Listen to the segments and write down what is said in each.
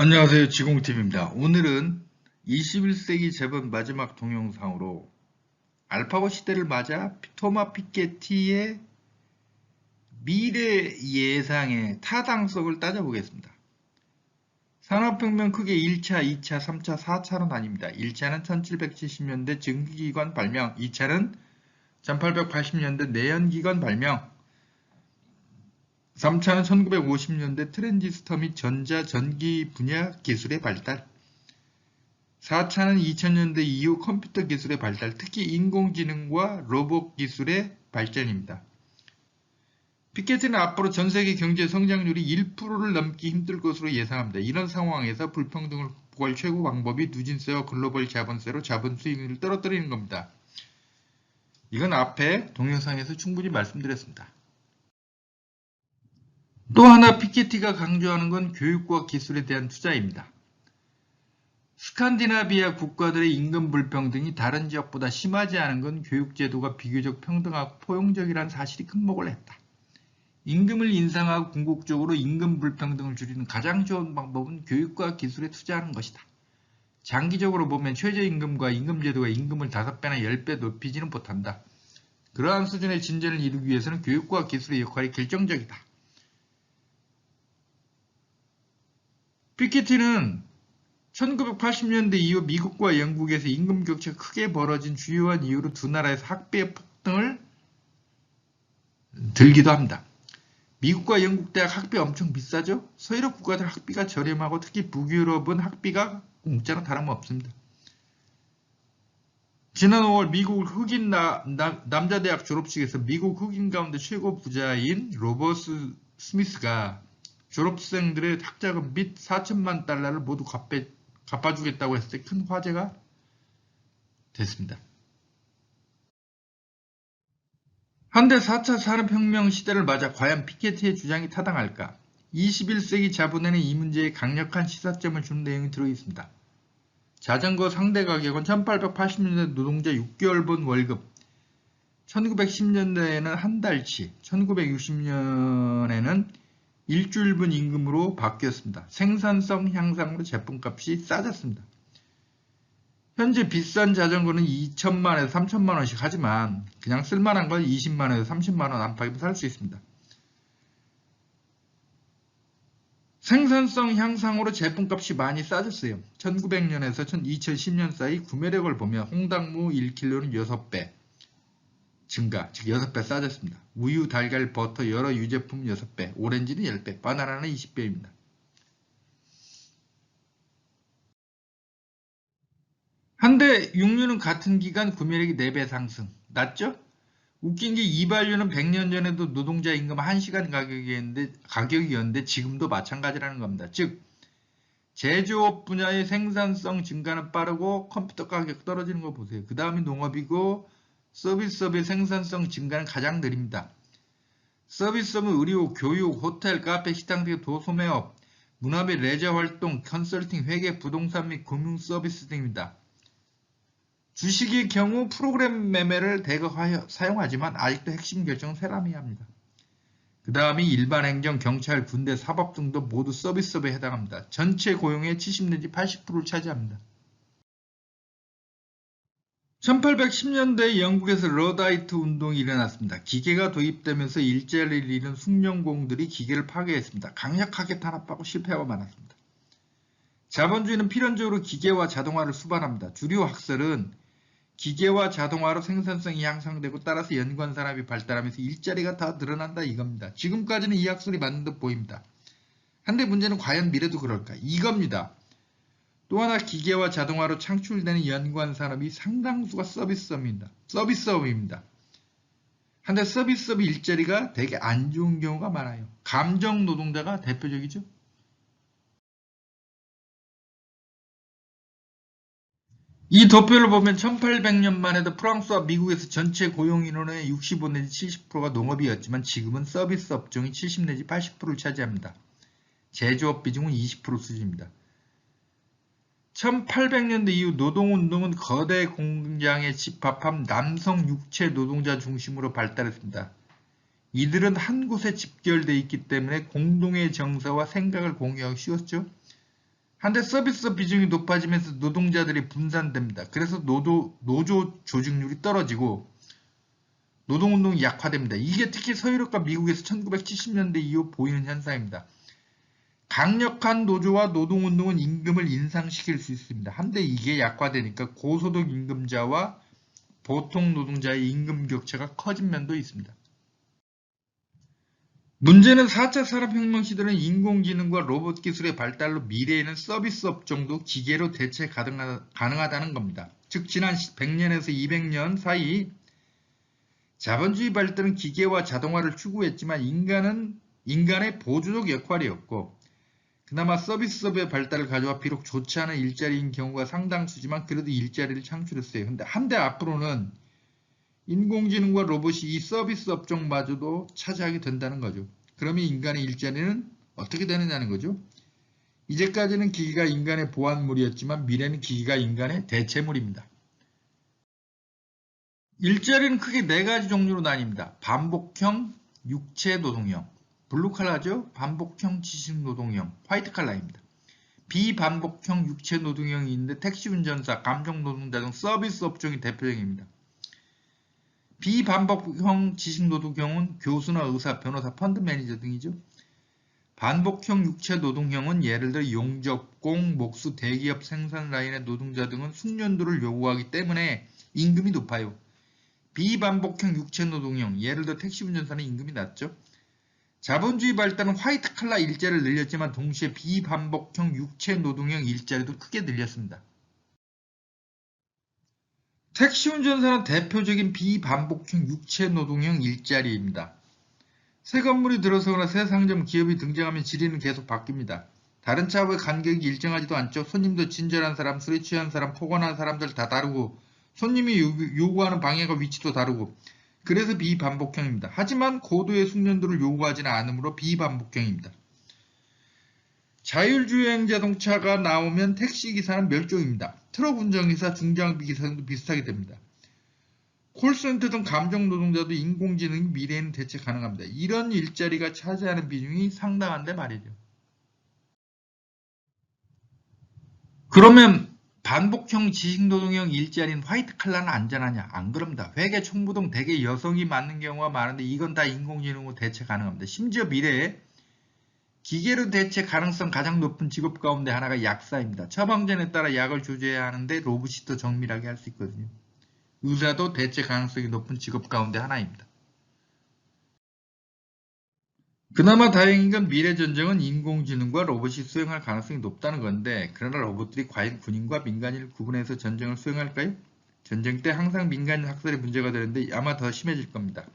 안녕하세요. 지공팀입니다. 오늘은 21세기 재본 마지막 동영상으로 알파고 시대를 맞아 토마 피케티의 미래 예상의 타당성을 따져보겠습니다. 산업혁명 크게 1차, 2차, 3차, 4차로 나뉩니다. 1차는 1770년대 전기기관 발명, 2차는 1880년대 내연기관 발명, 3차는 1950년대 트랜지스터 및 전자전기 분야 기술의 발달, 4차는 2000년대 이후 컴퓨터 기술의 발달, 특히 인공지능과 로봇 기술의 발전입니다. 피케티는 앞으로 전세계 경제 성장률이 1%를 넘기 힘들 것으로 예상합니다. 이런 상황에서 불평등을 극복할 최고 방법이 누진세와 글로벌 자본세로 자본 수익률을 떨어뜨리는 겁니다. 이건 앞에 동영상에서 충분히 말씀드렸습니다. 또 하나 피케티가 강조하는 건 교육과 기술에 대한 투자입니다. 스칸디나비아 국가들의 임금 불평등이 다른 지역보다 심하지 않은 건 교육제도가 비교적 평등하고 포용적이라는 사실이 큰 목을 했다. 임금을 인상하고 궁극적으로 임금 불평등을 줄이는 가장 좋은 방법은 교육과 기술에 투자하는 것이다. 장기적으로 보면 최저임금과 임금제도가 임금을 5배나 10배 높이지는 못한다. 그러한 수준의 진전을 이루기 위해서는 교육과 기술의 역할이 결정적이다. 피케티는 1980년대 이후 미국과 영국에서 임금 격차가 크게 벌어진 주요한 이유로 두 나라에서 학비의 폭등을 들기도 합니다. 미국과 영국 대학 학비 엄청 비싸죠? 서유럽 국가들 학비가 저렴하고 특히 북유럽은 학비가 공짜로 다름없습니다. 지난 5월 미국 흑인 남자 대학 졸업식에서 미국 흑인 가운데 최고 부자인 로버트 스미스가 졸업생들의 학자금 빚 4천만 달러를 모두 갚아주겠다고 했을 때 큰 화제가 됐습니다. 한데 4차 산업혁명 시대를 맞아 과연 피케티의 주장이 타당할까? 21세기 자본에는 이 문제에 강력한 시사점을 주는 내용이 들어있습니다. 자전거 상대 가격은 1880년대 노동자 6개월분 월급, 1910년대에는 한 달치, 1960년에는 일주일분 임금으로 바뀌었습니다. 생산성 향상으로 제품값이 싸졌습니다. 현재 비싼 자전거는 2천만에서 3천만원씩 하지만 그냥 쓸만한 건 20만원에서 30만원 안팎이면 살 수 있습니다. 생산성 향상으로 제품값이 많이 싸졌어요. 1900년에서 2010년 사이 구매력을 보면 홍당무 1kg는 6배 증가, 즉 6배 싸졌습니다. 우유, 달걀, 버터, 여러 유제품 6배, 오렌지는 10배, 바나나는 20배입니다. 한데 육류는 같은 기간 구매력이 4배 상승. 낮죠? 웃긴 게 이발유는 100년 전에도 노동자 임금 1시간 가격이었는데 지금도 마찬가지라는 겁니다. 즉 제조업 분야의 생산성 증가는 빠르고 컴퓨터 가격 떨어지는 거 보세요. 그 다음이 농업이고 서비스업의 생산성 증가는 가장 느립니다. 서비스업은 의료, 교육, 호텔, 카페, 식당 등 도소매업, 문화 및 레저 활동, 컨설팅, 회계, 부동산 및 금융 서비스 등입니다. 주식의 경우 프로그램 매매를 대거 사용하지만 아직도 핵심 결정은 사람이 합니다. 그 다음이 일반 행정, 경찰, 군대, 사법 등도 모두 서비스업에 해당합니다. 전체 고용의 70 내지 80%를 차지합니다. 1810년대 영국에서 러다이트 운동이 일어났습니다. 기계가 도입되면서 일자리를 잃은 숙련공들이 기계를 파괴했습니다. 강력하게 탄압하고 실패하고 말았습니다. 자본주의는 필연적으로 기계와 자동화를 수반합니다. 주류 학설은 기계와 자동화로 생산성이 향상되고 따라서 연관 산업이 발달하면서 일자리가 다 늘어난다 이겁니다. 지금까지는 이 학설이 맞는 듯 보입니다. 한데 문제는 과연 미래도 그럴까? 이겁니다. 또 하나 기계와 자동화로 창출되는 연관 산업이 상당수가 서비스업입니다. 한데 서비스업 일자리가 되게 안 좋은 경우가 많아요. 감정 노동자가 대표적이죠. 이 도표를 보면 1800년만 해도 프랑스와 미국에서 전체 고용 인원의 65 내지 70%가 농업이었지만 지금은 서비스 업종이 70 내지 80%를 차지합니다. 제조업 비중은 20% 수준입니다. 1800년대 이후 노동운동은 거대 공장에 집합한 남성 육체 노동자 중심으로 발달했습니다. 이들은 한 곳에 집결되어 있기 때문에 공동의 정서와 생각을 공유하기 쉬웠죠. 한데 서비스업 비중이 높아지면서 노동자들이 분산됩니다. 그래서 노조 조직률이 떨어지고 노동운동이 약화됩니다. 이게 특히 서유럽과 미국에서 1970년대 이후 보이는 현상입니다. 강력한 노조와 노동운동은 임금을 인상시킬 수 있습니다. 한데 이게 약화되니까 고소득 임금자와 보통 노동자의 임금 격차가 커진 면도 있습니다. 문제는 4차 산업혁명 시대는 인공지능과 로봇 기술의 발달로 미래에는 서비스 업종도 기계로 대체 가능하다는 겁니다. 즉 지난 100년에서 200년 사이 자본주의 발달은 기계와 자동화를 추구했지만 인간의 보조적 역할이었고 그나마 서비스업의 발달을 가져와 비록 좋지 않은 일자리인 경우가 상당수지만 그래도 일자리를 창출했어요. 근데 한데 앞으로는 인공지능과 로봇이 이 서비스 업종마저도 차지하게 된다는 거죠. 그러면 인간의 일자리는 어떻게 되느냐는 거죠. 이제까지는 기기가 인간의 보완물이었지만 미래는 기기가 인간의 대체물입니다. 일자리는 크게 4가지 종류로 나뉩니다. 반복형, 육체노동형, 블루칼라죠. 반복형, 지식노동형, 화이트칼라입니다. 비반복형 육체노동형이 있는데 택시운전사, 감정노동자 등 서비스 업종이 대표적입니다. 비반복형 지식노동형은 교수나 의사, 변호사, 펀드 매니저 등이죠. 반복형 육체노동형은 예를 들어 용접공, 목수, 대기업 생산 라인의 노동자 등은 숙련도를 요구하기 때문에 임금이 높아요. 비반복형 육체노동형, 예를 들어 택시운전사는 임금이 낮죠. 자본주의 발달은 화이트칼라 일자리를 늘렸지만 동시에 비반복형 육체노동형 일자리도 크게 늘렸습니다. 택시운전사는 대표적인 비반복형 육체노동형 일자리입니다. 새 건물이 들어서거나 새 상점 기업이 등장하면 지리는 계속 바뀝니다. 다른 차와의 간격이 일정하지도 않죠. 손님도 친절한 사람, 술에 취한 사람, 포근한 사람들 다 다르고 손님이 요구하는 방향과 위치도 다르고 그래서 비반복형입니다. 하지만 고도의 숙련도를 요구하지는 않으므로 비반복형입니다. 자율주행 자동차가 나오면 택시기사는 멸종입니다. 트럭 운전기사, 중장비 기사도 비슷하게 됩니다. 콜센터 등 감정노동자도 인공지능이 미래에는 대체 가능합니다. 이런 일자리가 차지하는 비중이 상당한데 말이죠. 그러면 반복형 지식노동형 일자리는 화이트칼라는 안전하냐? 안 그럽니다. 회계, 총무 등 대개 여성이 맡는 경우가 많은데 이건 다 인공지능으로 대체 가능합니다. 심지어 미래에 기계로 대체 가능성 가장 높은 직업 가운데 하나가 약사입니다. 처방전에 따라 약을 조제해야 하는데 로봇이 더 정밀하게 할 수 있거든요. 의사도 대체 가능성이 높은 직업 가운데 하나입니다. 그나마 다행인 건 미래 전쟁은 인공지능과 로봇이 수행할 가능성이 높다는 건데 그러나 로봇들이 과연 군인과 민간인을 구분해서 전쟁을 수행할까요? 전쟁 때 항상 민간인 학살이 문제가 되는데 아마 더 심해질 겁니다.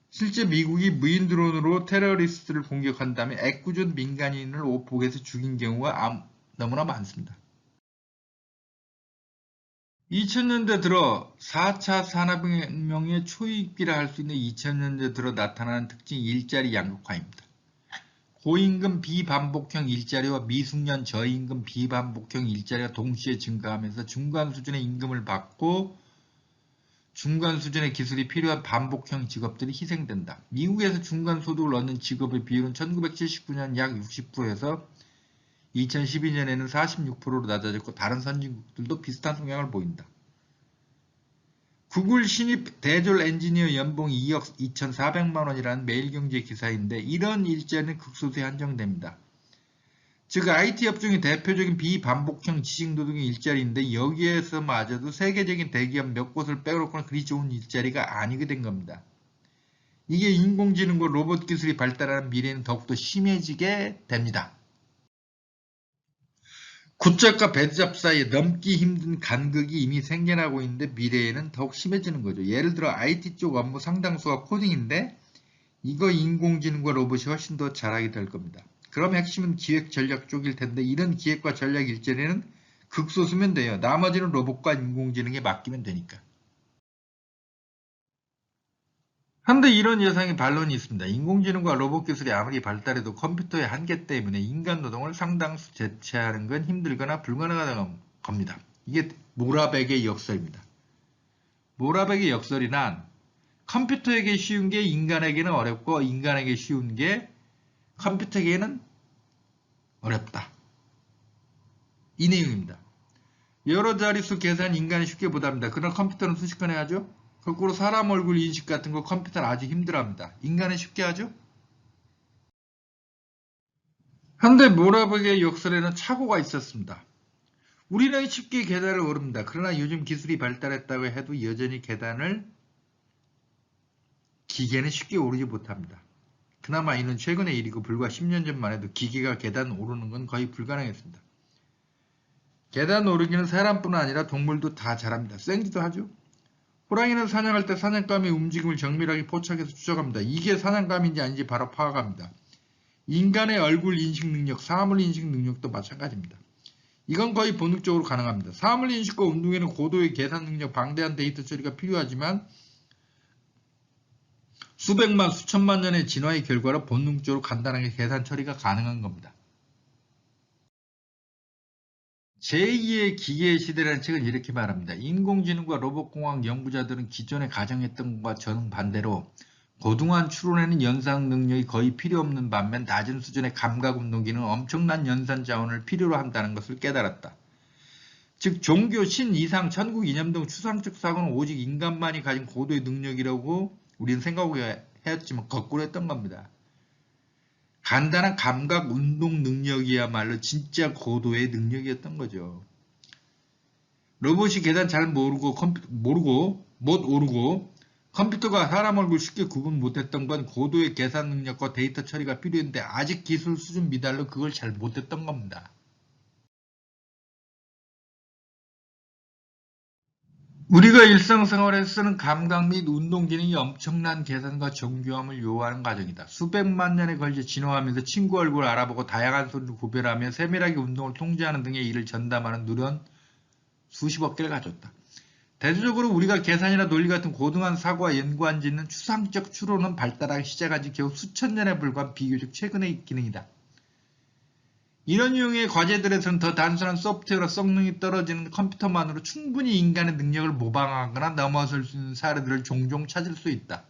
실제 미국이 무인 드론으로 테러리스트를 공격한 다음에 애꿎은 민간인을 오폭해서 죽인 경우가 너무나 많습니다. 2000년대 들어 4차 산업혁명의 초입기라 할 수 있는 2000년대 들어 나타나는 특징이 일자리 양극화입니다. 고임금 비반복형 일자리와 미숙련 저임금 비반복형 일자리가 동시에 증가하면서 중간 수준의 임금을 받고 중간 수준의 기술이 필요한 반복형 직업들이 희생된다. 미국에서 중간 소득을 얻는 직업의 비율은 1979년 약 60%에서 2012년에는 46%로 낮아졌고 다른 선진국들도 비슷한 성향을 보인다. 구글 신입 대졸 엔지니어 연봉이 2억 2,400만 원이라는 매일경제 기사인데 이런 일자리는 극소수에 한정됩니다. 즉 IT 업종의 대표적인 비반복형 지식노동의 일자리인데 여기에서마저도 세계적인 대기업 몇 곳을 빼놓고는 그리 좋은 일자리가 아니게 된 겁니다. 이게 인공지능과 로봇 기술이 발달하는 미래에는 더욱더 심해지게 됩니다. 굿잡과 배드잡 사이에 넘기 힘든 간극이 이미 생겨나고 있는데 미래에는 더욱 심해지는 거죠. 예를 들어 IT 쪽 업무 상당수가 코딩인데 이거 인공지능과 로봇이 훨씬 더 잘하게 될 겁니다. 그럼 핵심은 기획 전략 쪽일 텐데 이런 기획과 전략 일자리는 극소수면 돼요. 나머지는 로봇과 인공지능에 맡기면 되니까. 한데 이런 예상의 반론이 있습니다. 인공지능과 로봇 기술이 아무리 발달해도 컴퓨터의 한계 때문에 인간 노동을 상당수 대체하는 건 힘들거나 불가능하다는 겁니다. 이게 모라백의 역설입니다. 모라백의 역설이란 컴퓨터에게 쉬운 게 인간에게는 어렵고 인간에게 쉬운 게 컴퓨터에게는 어렵다. 이 내용입니다. 여러 자릿수 계산 인간이 쉽게 못합니다. 그러나 컴퓨터는 순식간에 하죠. 거꾸로 사람 얼굴 인식 같은 거 컴퓨터는 아주 힘들어합니다. 인간은 쉽게 하죠. 한데 모라백의 역설에는 착오가 있었습니다. 우리는 쉽게 계단을 오릅니다. 그러나 요즘 기술이 발달했다고 해도 여전히 계단을 기계는 쉽게 오르지 못합니다. 그나마 이는 최근의 일이고 불과 10년 전만 해도 기계가 계단 오르는 건 거의 불가능했습니다. 계단 오르기는 사람뿐 아니라 동물도 다 잘합니다. 생쥐도 하죠. 호랑이는 사냥할 때 사냥감의 움직임을 정밀하게 포착해서 추적합니다. 이게 사냥감인지 아닌지 바로 파악합니다. 인간의 얼굴 인식 능력, 사물 인식 능력도 마찬가지입니다. 이건 거의 본능적으로 가능합니다. 사물 인식과 운동에는 고도의 계산 능력, 방대한 데이터 처리가 필요하지만 수백만, 수천만 년의 진화의 결과로 본능적으로 간단하게 계산 처리가 가능한 겁니다. 제2의 기계의 시대라는 책은 이렇게 말합니다. 인공지능과 로봇공학 연구자들은 기존에 가정했던 것과 정반대로 고등한 추론에는 연산 능력이 거의 필요 없는 반면 낮은 수준의 감각 운동기는 엄청난 연산 자원을 필요로 한다는 것을 깨달았다. 즉 종교, 신, 이상, 천국, 이념 등 추상적 사고는 오직 인간만이 가진 고도의 능력이라고 우리는 생각하고 했지만 거꾸로 했던 겁니다. 간단한 감각 운동 능력이야말로 진짜 고도의 능력이었던 거죠. 로봇이 계단 잘 모르고 못 오르고 컴퓨터가 사람 얼굴 쉽게 구분 못했던 건 고도의 계산 능력과 데이터 처리가 필요했는데 아직 기술 수준 미달로 그걸 잘 못했던 겁니다. 우리가 일상생활에서 쓰는 감각 및 운동 기능이 엄청난 계산과 정교함을 요하는 과정이다. 수백만 년에 걸쳐 진화하면서 친구 얼굴을 알아보고 다양한 소리를 구별하며 세밀하게 운동을 통제하는 등의 일을 전담하는 누련 수십억 개를 가졌다. 대체적으로 우리가 계산이나 논리 같은 고등한 사고와 연관 짓는 추상적 추론은 발달하기 시작한 지 겨우 수천 년에 불과한 비교적 최근의 기능이다. 이런 유형의 과제들에서는 더 단순한 소프트웨어로 성능이 떨어지는 컴퓨터만으로 충분히 인간의 능력을 모방하거나 넘어설 수 있는 사례들을 종종 찾을 수 있다.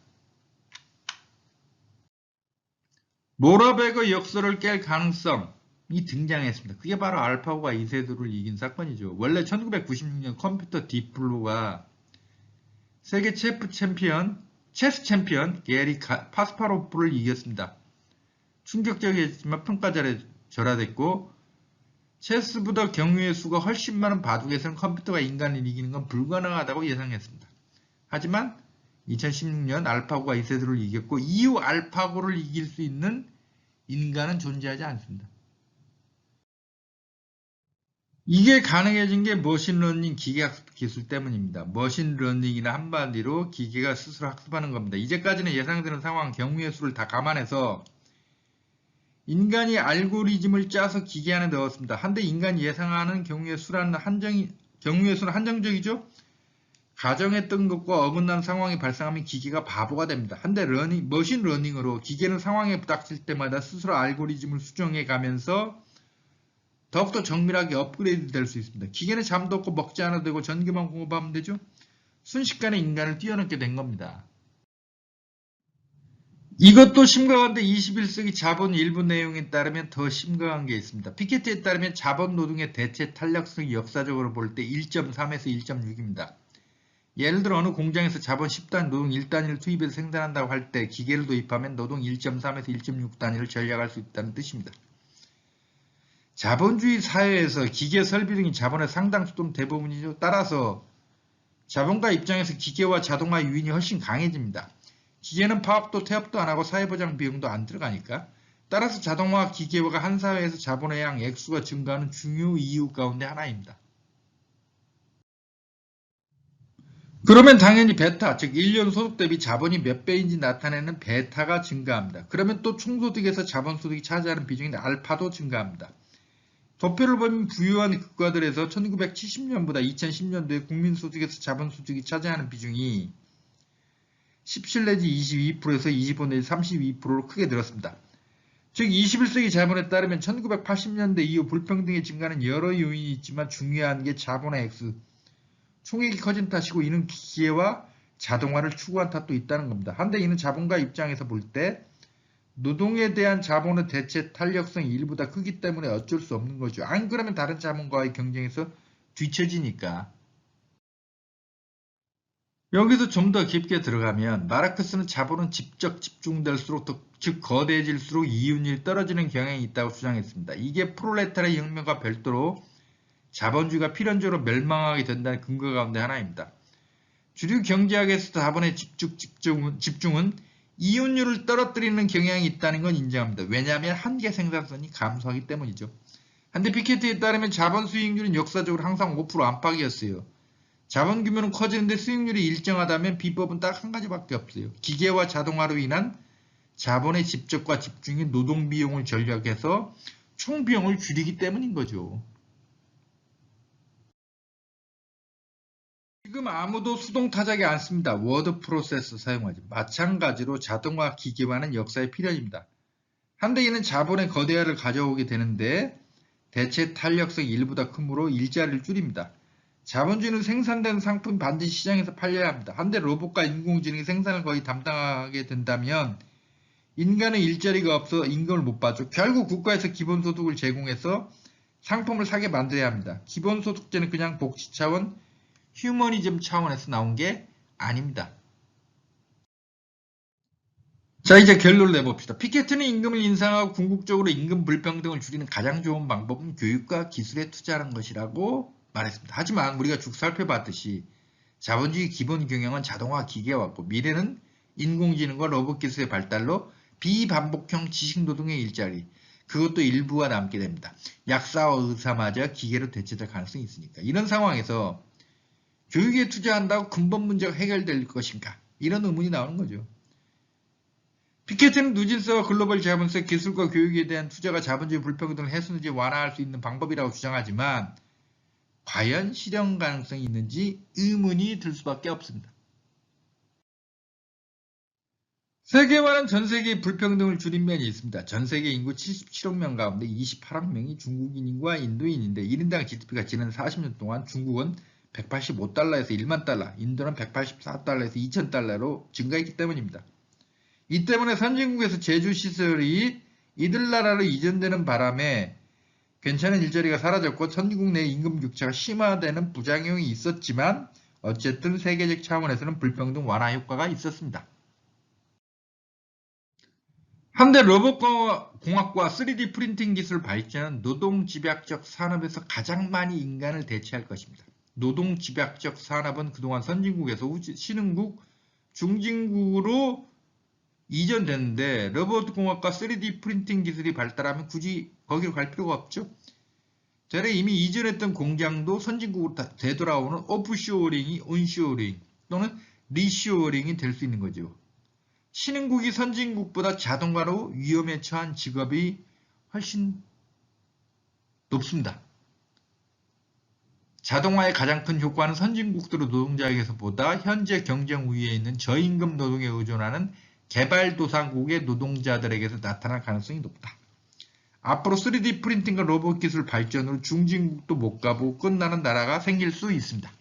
모라백의 역설을 깰 가능성이 등장했습니다. 그게 바로 알파고가 이세돌을 이긴 사건이죠. 원래 1996년 컴퓨터 딥블루가 세계 체스 챔피언 게리 파스파로프를 이겼습니다. 충격적이었지만 평가절하됐고 체스보다 경우의 수가 훨씬 많은 바둑에서는 컴퓨터가 인간을 이기는 건 불가능하다고 예상했습니다. 하지만 2016년 알파고가 이세돌을 이겼고 이후 알파고를 이길 수 있는 인간은 존재하지 않습니다. 이게 가능해진 게 머신러닝 기계학습 기술 때문입니다. 머신러닝이나 한마디로 기계가 스스로 학습하는 겁니다. 이제까지는 예상되는 상황, 경우의 수를 다 감안해서 인간이 알고리즘을 짜서 기계 안에 넣었습니다. 한데 인간이 예상하는 경우의 수는 한정적이죠? 가정했던 것과 어긋난 상황이 발생하면 기계가 바보가 됩니다. 한데 머신러닝으로 기계는 상황에 부닥칠 때마다 스스로 알고리즘을 수정해 가면서 더욱더 정밀하게 업그레이드 될 수 있습니다. 기계는 잠도 없고 먹지 않아도 되고 전기만 공급하면 되죠? 순식간에 인간을 뛰어넘게 된 겁니다. 이것도 심각한데 21세기 자본 일부 내용에 따르면 더 심각한 게 있습니다. 피케티에 따르면 자본 노동의 대체 탄력성이 역사적으로 볼 때 1.3에서 1.6입니다. 예를 들어 어느 공장에서 자본 10단위, 노동 1단위를 투입해서 생산한다고 할 때 기계를 도입하면 노동 1.3에서 1.6단위를 절약할 수 있다는 뜻입니다. 자본주의 사회에서 기계 설비 등이 자본의 상당수 또는 대부분이죠. 따라서 자본가 입장에서 기계와 자동화 유인이 훨씬 강해집니다. 기계는 파업도 태업도 안 하고 사회보장 비용도 안 들어가니까. 따라서 자동화 기계화가 한 사회에서 자본의 양 액수가 증가하는 중요 이유 가운데 하나입니다. 그러면 당연히 베타, 즉 1년 소득 대비 자본이 몇 배인지 나타내는 베타가 증가합니다. 그러면 또 총소득에서 자본소득이 차지하는 비중인 알파도 증가합니다. 도표를 보면 부유한 국가들에서 1970년보다 2010년도에 국민소득에서 자본소득이 차지하는 비중이 17 내지 22%에서 25 내지 32%로 크게 늘었습니다. 즉 21세기 자본에 따르면 1980년대 이후 불평등의 증가는 여러 요인이 있지만 중요한 게 자본의 액수, 총액이 커진 탓이고 이는 기계와 자동화를 추구한 탓도 있다는 겁니다. 한데 이는 자본가 입장에서 볼 때 노동에 대한 자본의 대체 탄력성이 일보다 크기 때문에 어쩔 수 없는 거죠. 안 그러면 다른 자본과의 경쟁에서 뒤처지니까. 여기서 좀 더 깊게 들어가면 마르크스는 자본은 직접 집중될수록 즉 거대해질수록 이윤율이 떨어지는 경향이 있다고 주장했습니다. 이게 프롤레타리아 혁명과 별도로 자본주의가 필연적으로 멸망하게 된다는 근거 가운데 하나입니다. 주류 경제학에서 자본의 집중은 이윤율을 떨어뜨리는 경향이 있다는 건 인정합니다. 왜냐하면 한계 생산성이 감소하기 때문이죠. 한데 피케티에 따르면 자본 수익률은 역사적으로 항상 5% 안팎이었어요. 자본 규모는 커지는데 수익률이 일정하다면 비법은 딱 한 가지밖에 없어요. 기계와 자동화로 인한 자본의 집적과 집중이 노동 비용을 절약해서 총 비용을 줄이기 때문인 거죠. 지금 아무도 수동 타작이 안 씁니다. 워드 프로세서 사용하지. 마찬가지로 자동화 기계화는 역사의 필연입니다. 한데 이는 자본의 거대화를 가져오게 되는데 대체 탄력성이 일보다 크므로 일자리를 줄입니다. 자본주의는 생산된 상품이 반드시 시장에서 팔려야 합니다. 한데 로봇과 인공지능이 생산을 거의 담당하게 된다면 인간의 일자리가 없어 임금을 못 받죠. 결국 국가에서 기본소득을 제공해서 상품을 사게 만들어야 합니다. 기본소득제는 그냥 복지 차원, 휴머니즘 차원에서 나온 게 아닙니다. 자, 이제 결론을 내봅시다. 피케트는 임금을 인상하고 궁극적으로 임금 불평등을 줄이는 가장 좋은 방법은 교육과 기술에 투자하는 것이라고 말했습니다. 하지만 우리가 쭉 살펴봤듯이 자본주의 기본 경영은 자동화 기계화고 미래는 인공지능과 로봇 기술의 발달로 비반복형 지식노동의 일자리, 그것도 일부가 남게 됩니다. 약사와 의사마저 기계로 대체될 가능성이 있으니까. 이런 상황에서 교육에 투자한다고 근본 문제가 해결될 것인가? 이런 의문이 나오는 거죠. 피케트는 누진스와 글로벌 자본세 기술과 교육에 대한 투자가 자본주의 불평등을 해소는지 완화할 수 있는 방법이라고 주장하지만 과연 실현 가능성이 있는지 의문이 들 수밖에 없습니다. 세계화는 전 세계의 불평등을 줄인 면이 있습니다. 전 세계 인구 77억 명 가운데 28억 명이 중국인과 인도인인데 1인당 GDP가 지난 40년 동안 중국은 185달러에서 1만 달러, 인도는 184달러에서 2,000달러로 증가했기 때문입니다. 이 때문에 선진국에서 제조시설이 이들 나라로 이전되는 바람에 괜찮은 일자리가 사라졌고 선진국 내 임금 격차가 심화되는 부작용이 있었지만 어쨌든 세계적 차원에서는 불평등 완화 효과가 있었습니다. 한데 로봇공학과 3D 프린팅 기술 발전은 노동집약적 산업에서 가장 많이 인간을 대체할 것입니다. 노동집약적 산업은 그동안 선진국에서 신흥국, 중진국으로 이전됐는데 로봇공학과 3D 프린팅 기술이 발달하면 굳이 거기로 갈 필요가 없죠. 전에 이미 이전했던 공장도 선진국으로 되돌아오는 오프쇼어링이 온쇼어링 또는 리쇼어링이 될 수 있는 거죠. 신흥국이 선진국보다 자동화로 위험에 처한 직업이 훨씬 높습니다. 자동화의 가장 큰 효과는 선진국들의 노동자에게서보다 현재 경쟁 우위에 있는 저임금 노동에 의존하는 개발도상국의 노동자들에게서 나타날 가능성이 높다. 앞으로 3D 프린팅과 로봇 기술 발전으로 중진국도 못 가보고 끝나는 나라가 생길 수 있습니다.